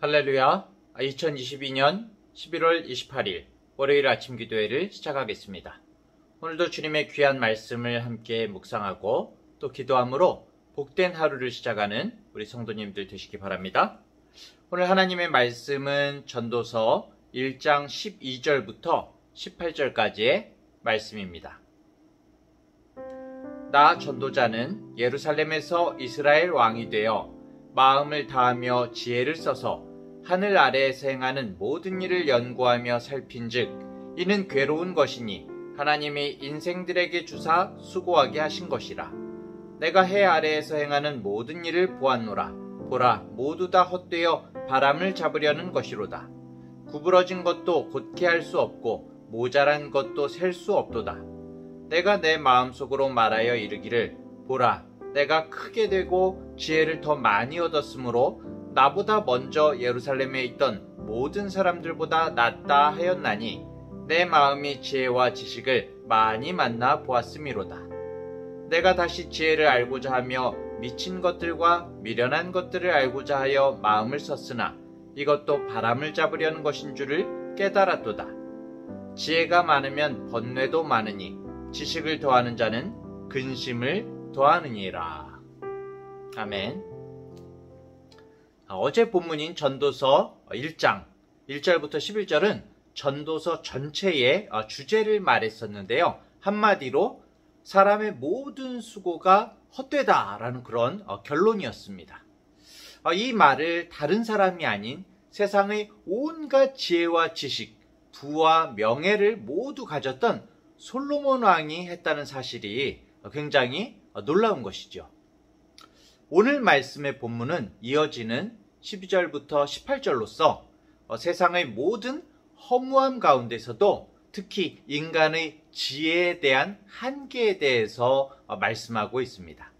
할렐루야. 2022년 11월 28일 월요일 아침 기도회를 시작하겠습니다. 오늘도 주님의 귀한 말씀을 함께 묵상하고 또 기도함으로 복된 하루를 시작하는 우리 성도님들 되시기 바랍니다. 오늘 하나님의 말씀은 전도서 1장 12절부터 18절까지의 말씀입니다. 나 전도자는 예루살렘에서 이스라엘 왕이 되어 마음을 다하며 지혜를 써서 하늘 아래에서 행하는 모든 일을 연구하며 살핀즉 이는 괴로운 것이니 하나님이 인생들에게 주사 수고하게 하신 것이라. 내가 해 아래에서 행하는 모든 일을 보았노라. 보라, 모두 다 헛되어 바람을 잡으려는 것이로다. 구부러진 것도 곧게 할 수 없고 모자란 것도 셀 수 없도다. 내가 내 마음속으로 말하여 이르기를 보라, 내가 크게 되고 지혜를 더 많이 얻었으므로 나보다 먼저 예루살렘에 있던 모든 사람들보다 낫다 하였나니 내 마음이 지혜와 지식을 많이 만나 보았음이로다. 내가 다시 지혜를 알고자 하며 미친 것들과 미련한 것들을 알고자 하여 마음을 썼으나 이것도 바람을 잡으려는 것인 줄을 깨달았도다. 지혜가 많으면 번뇌도 많으니 지식을 더하는 자는 근심을 더하느니라. 아멘. 어제 본문인 전도서 1장 1절부터 11절은 전도서 전체의 주제를 말했었는데요. 한마디로 사람의 모든 수고가 헛되다라는 그런 결론이었습니다. 이 말을 다른 사람이 아닌 세상의 온갖 지혜와 지식, 부와 명예를 모두 가졌던 솔로몬 왕이 했다는 사실이 굉장히 놀라운 것이죠. 오늘 말씀의 본문은 이어지는 12절부터 18절로서 세상의 모든 허무함 가운데서도 특히 인간의 지혜에 대한 한계에 대해서 말씀하고 있습니다.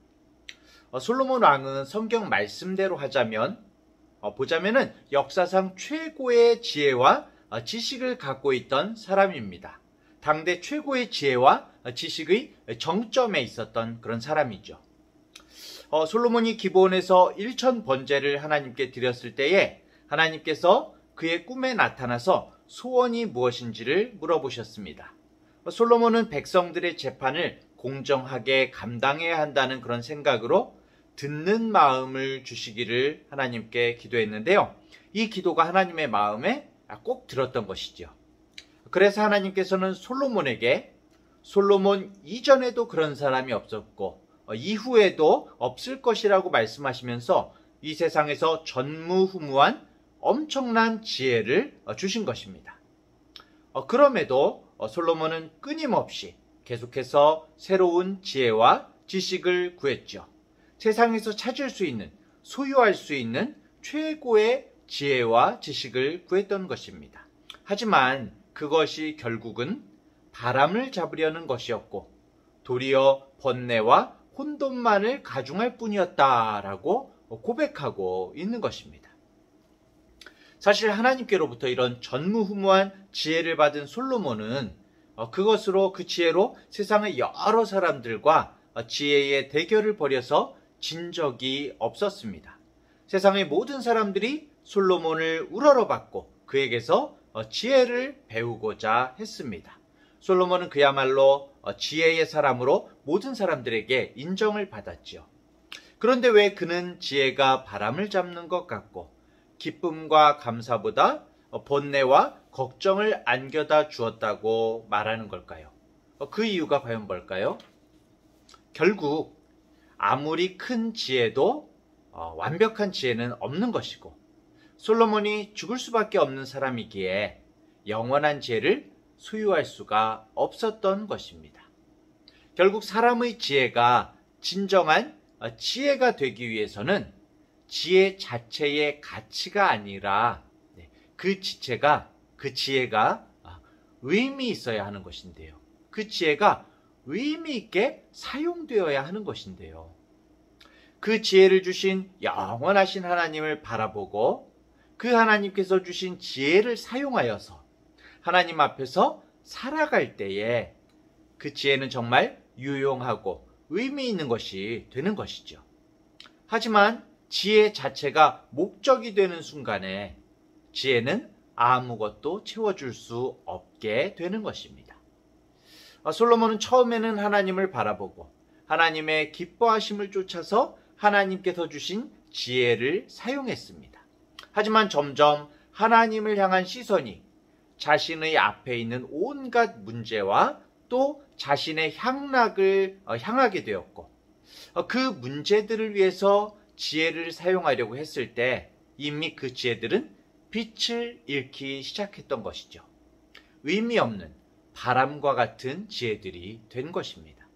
솔로몬 왕은 성경 말씀대로 보자면은 역사상 최고의 지혜와 지식을 갖고 있던 사람입니다. 당대 최고의 지혜와 지식의 정점에 있었던 그런 사람이죠. 솔로몬이 기브온에서 1000번제를 하나님께 드렸을 때에 하나님께서 그의 꿈에 나타나서 소원이 무엇인지를 물어보셨습니다. 솔로몬은 백성들의 재판을 공정하게 감당해야 한다는 그런 생각으로 듣는 마음을 주시기를 하나님께 기도했는데요. 이 기도가 하나님의 마음에 꼭 들었던 것이죠. 그래서 하나님께서는 솔로몬에게 솔로몬 이전에도 그런 사람이 없었고 이후에도 없을 것이라고 말씀하시면서 이 세상에서 전무후무한 엄청난 지혜를 주신 것입니다. 그럼에도 솔로몬은 끊임없이 계속해서 새로운 지혜와 지식을 구했죠. 세상에서 찾을 수 있는, 소유할 수 있는 최고의 지혜와 지식을 구했던 것입니다. 하지만 그것이 결국은 바람을 잡으려는 것이었고 도리어 번뇌와 혼돈만을 가중할 뿐이었다라고 고백하고 있는 것입니다. 사실 하나님께로부터 이런 전무후무한 지혜를 받은 솔로몬은 그것으로 그 지혜로 세상의 여러 사람들과 지혜의 대결을 벌여서 진 적이 없었습니다. 세상의 모든 사람들이 솔로몬을 우러러봤고 그에게서 지혜를 배우고자 했습니다. 솔로몬은 그야말로 지혜의 사람으로 모든 사람들에게 인정을 받았지요. 그런데 왜 그는 지혜가 바람을 잡는 것 같고 기쁨과 감사보다 번뇌와 걱정을 안겨다 주었다고 말하는 걸까요? 그 이유가 과연 뭘까요? 결국 아무리 큰 지혜도 완벽한 지혜는 없는 것이고 솔로몬이 죽을 수밖에 없는 사람이기에 영원한 지혜를 소유할 수가 없었던 것입니다. 결국 사람의 지혜가 진정한 지혜가 되기 위해서는 지혜 자체의 가치가 아니라 그 지혜가 의미 있어야 하는 것인데요. 그 지혜가 의미 있게 사용되어야 하는 것인데요. 그 지혜를 주신 영원하신 하나님을 바라보고 그 하나님께서 주신 지혜를 사용하여서 하나님 앞에서 살아갈 때에 그 지혜는 정말 유용하고 의미 있는 것이 되는 것이죠. 하지만 지혜 자체가 목적이 되는 순간에 지혜는 아무것도 채워줄 수 없게 되는 것입니다. 솔로몬은 처음에는 하나님을 바라보고 하나님의 기뻐하심을 쫓아서 하나님께서 주신 지혜를 사용했습니다. 하지만 점점 하나님을 향한 시선이 자신의 앞에 있는 온갖 문제와 또 자신의 향락을 향하게 되었고, 그 문제들을 위해서 지혜를 사용하려고 했을 때 이미 그 지혜들은 빛을 잃기 시작했던 것이죠. 의미 없는 바람과 같은 지혜들이 된 것입니다.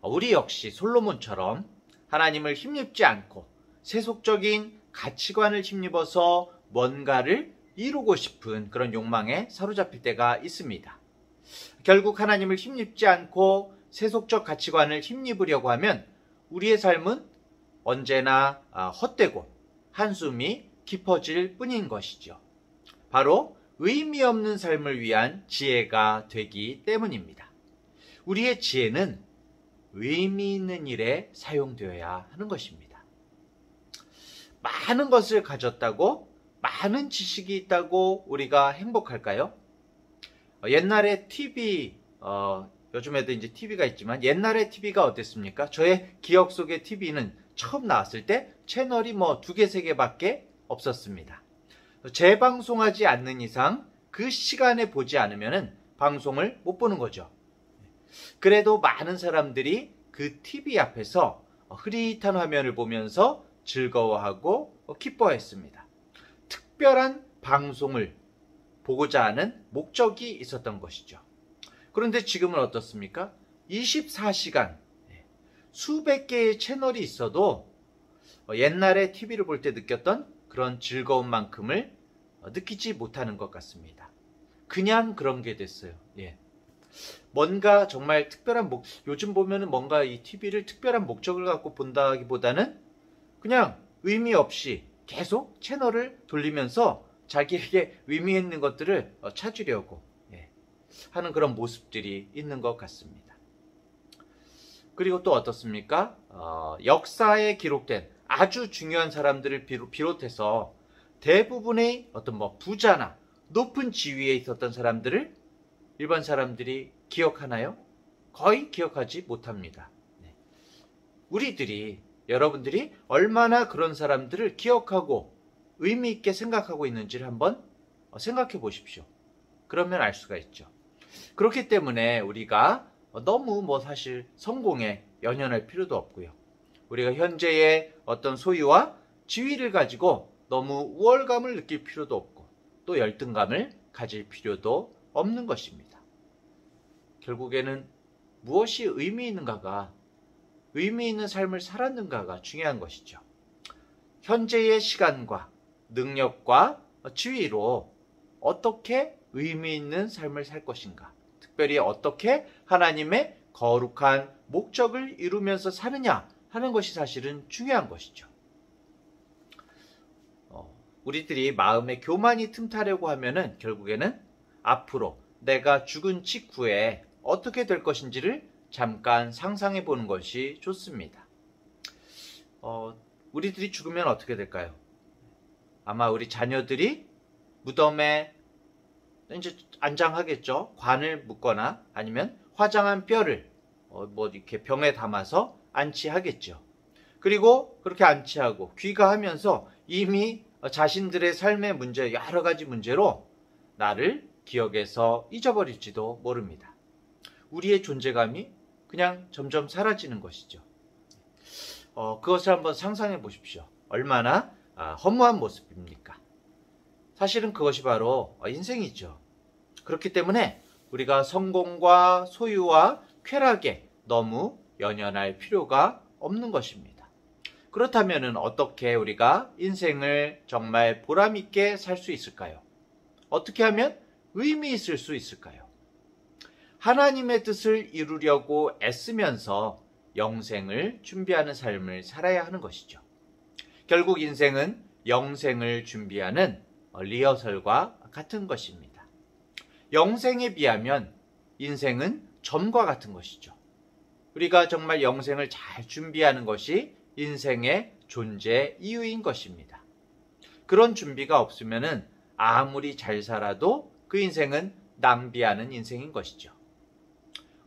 우리 역시 솔로몬처럼 하나님을 힘입지 않고 세속적인 가치관을 힘입어서 뭔가를 이루고 싶은 그런 욕망에 사로잡힐 때가 있습니다. 결국 하나님을 힘입지 않고 세속적 가치관을 힘입으려고 하면 우리의 삶은 언제나 헛되고 한숨이 깊어질 뿐인 것이죠. 바로 의미 없는 삶을 위한 지혜가 되기 때문입니다. 우리의 지혜는 의미 있는 일에 사용되어야 하는 것입니다. 많은 것을 가졌다고, 많은 지식이 있다고 우리가 행복할까요? 옛날에 TV, 요즘에도 이제 TV가 있지만 옛날에 TV가 어땠습니까? 저의 기억 속의 TV는 처음 나왔을 때 채널이 두 개, 세 개밖에 없었습니다. 재방송하지 않는 이상 그 시간에 보지 않으면 방송을 못 보는 거죠. 그래도 많은 사람들이 그 TV 앞에서 흐릿한 화면을 보면서 즐거워하고 기뻐했습니다. 특별한 방송을 보고자 하는 목적이 있었던 것이죠. 그런데 지금은 어떻습니까? 24시간 수백 개의 채널이 있어도 옛날에 TV를 볼 때 느꼈던 그런 즐거움만큼을 느끼지 못하는 것 같습니다. 그냥 그런 게 됐어요. 뭔가 정말 특별한 요즘 보면은 뭔가 이 TV를 특별한 목적을 갖고 본다기보다는 그냥 의미 없이 계속 채널을 돌리면서 자기에게 의미 있는 것들을 찾으려고 하는 그런 모습들이 있는 것 같습니다. 그리고 또 어떻습니까? 역사에 기록된 아주 중요한 사람들을 비롯해서 대부분의 어떤 부자나 높은 지위에 있었던 사람들을 일반 사람들이 기억하나요? 거의 기억하지 못합니다. 여러분들이 얼마나 그런 사람들을 기억하고 의미 있게 생각하고 있는지를 한번 생각해 보십시오. 그러면 알 수가 있죠. 그렇기 때문에 우리가 너무 사실 성공에 연연할 필요도 없고요. 우리가 현재의 어떤 소유와 지위를 가지고 너무 우월감을 느낄 필요도 없고 또 열등감을 가질 필요도 없는 것입니다. 결국에는 무엇이 의미 있는가가, 의미 있는 삶을 살았는가가 중요한 것이죠. 현재의 시간과 능력과 지위로 어떻게 의미 있는 삶을 살 것인가, 특별히 어떻게 하나님의 거룩한 목적을 이루면서 사느냐 하는 것이 사실은 중요한 것이죠. 우리들이 마음에 교만이 틈타려고 하면은 결국에는 앞으로 내가 죽은 직후에 어떻게 될 것인지를 잠깐 상상해 보는 것이 좋습니다. 우리들이 죽으면 어떻게 될까요? 아마 우리 자녀들이 무덤에 이제 안장하겠죠. 관을 묻거나 아니면 화장한 뼈를 이렇게 병에 담아서 안치하겠죠. 그리고 그렇게 안치하고 귀가하면서 이미 자신들의 삶의 문제, 여러 가지 문제로 나를 기억에서 잊어버릴지도 모릅니다. 우리의 존재감이 그냥 점점 사라지는 것이죠. 그것을 한번 상상해 보십시오. 얼마나 허무한 모습입니까? 사실은 그것이 바로 인생이죠. 그렇기 때문에 우리가 성공과 소유와 쾌락에 너무 연연할 필요가 없는 것입니다. 그렇다면 어떻게 우리가 인생을 정말 보람있게 살 수 있을까요? 어떻게 하면 의미 있을 수 있을까요? 하나님의 뜻을 이루려고 애쓰면서 영생을 준비하는 삶을 살아야 하는 것이죠. 결국 인생은 영생을 준비하는 리허설과 같은 것입니다. 영생에 비하면 인생은 점과 같은 것이죠. 우리가 정말 영생을 잘 준비하는 것이 인생의 존재 이유인 것입니다. 그런 준비가 없으면 아무리 잘 살아도 그 인생은 낭비하는 인생인 것이죠.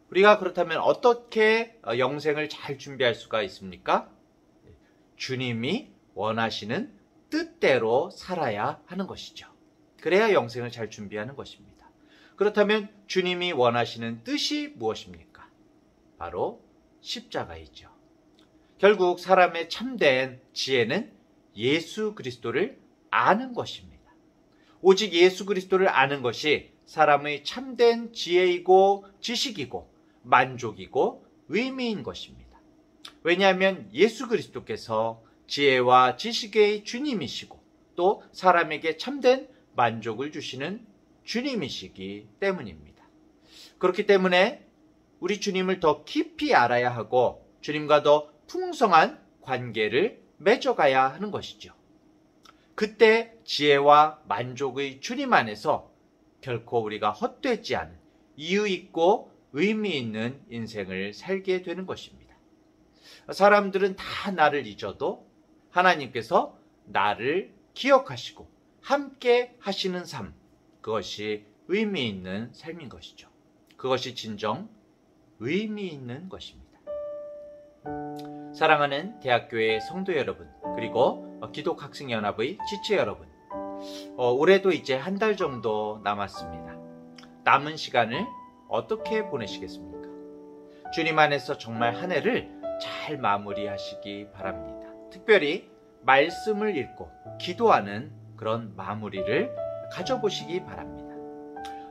우리가 그렇다면 어떻게 영생을 잘 준비할 수가 있습니까? 주님이 원하시는 뜻대로 살아야 하는 것이죠. 그래야 영생을 잘 준비하는 것입니다. 그렇다면 주님이 원하시는 뜻이 무엇입니까? 바로 십자가이죠. 결국 사람의 참된 지혜는 예수 그리스도를 아는 것입니다. 오직 예수 그리스도를 아는 것이 사람의 참된 지혜이고 지식이고 만족이고 의미인 것입니다. 왜냐하면 예수 그리스도께서 지혜와 지식의 주님이시고 또 사람에게 참된 만족을 주시는 주님이시기 때문입니다. 그렇기 때문에 우리 주님을 더 깊이 알아야 하고 주님과 더 풍성한 관계를 맺어가야 하는 것이죠. 그때 지혜와 만족의 주님 안에서 결코 우리가 헛되지 않은 이유 있고 의미 있는 인생을 살게 되는 것입니다. 사람들은 다 나를 잊어도 하나님께서 나를 기억하시고 함께 하시는 삶, 그것이 의미 있는 삶인 것이죠. 그것이 진정 의미 있는 것입니다. 사랑하는 대학교의 성도 여러분, 그리고 기독학생연합의 지체 여러분, 올해도 이제 한 달 정도 남았습니다. 남은 시간을 어떻게 보내시겠습니까? 주님 안에서 정말 한 해를 잘 마무리하시기 바랍니다. 특별히 말씀을 읽고 기도하는 그런 마무리를 가져보시기 바랍니다.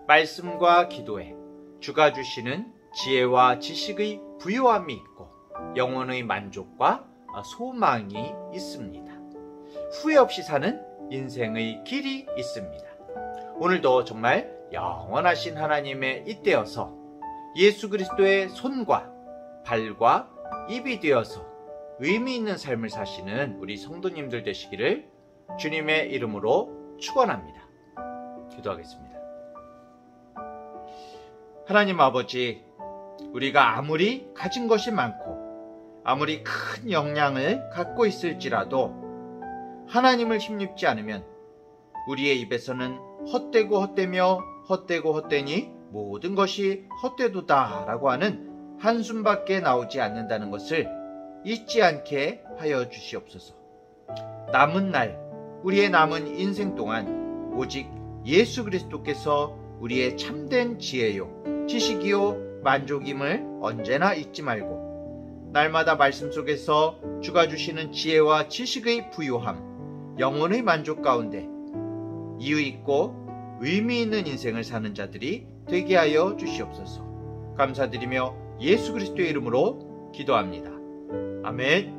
말씀과 기도에 주가 주시는 지혜와 지식의 부요함이 있고 영혼의 만족과 소망이 있습니다. 후회 없이 사는 인생의 길이 있습니다. 오늘도 정말 영원하신 하나님의 잇대어서 예수 그리스도의 손과 발과 입이 되어서 의미 있는 삶을 사시는 우리 성도님들 되시기를 주님의 이름으로 축원합니다. 기도하겠습니다. 하나님 아버지, 우리가 아무리 가진 것이 많고 아무리 큰 역량을 갖고 있을지라도 하나님을 힘입지 않으면 우리의 입에서는 헛되고 헛되며 헛되고 헛되니 모든 것이 헛되도다 라고 하는 한숨밖에 나오지 않는다는 것을 잊지 않게 하여 주시옵소서. 남은 날, 우리의 남은 인생 동안 오직 예수 그리스도께서 우리의 참된 지혜요, 지식이요, 만족임을 언제나 잊지 말고 날마다 말씀 속에서 주가 주시는 지혜와 지식의 부요함, 영혼의 만족 가운데 이유 있고 의미 있는 인생을 사는 자들이 되게 하여 주시옵소서. 감사드리며 예수 그리스도의 이름으로 기도합니다. 아멘.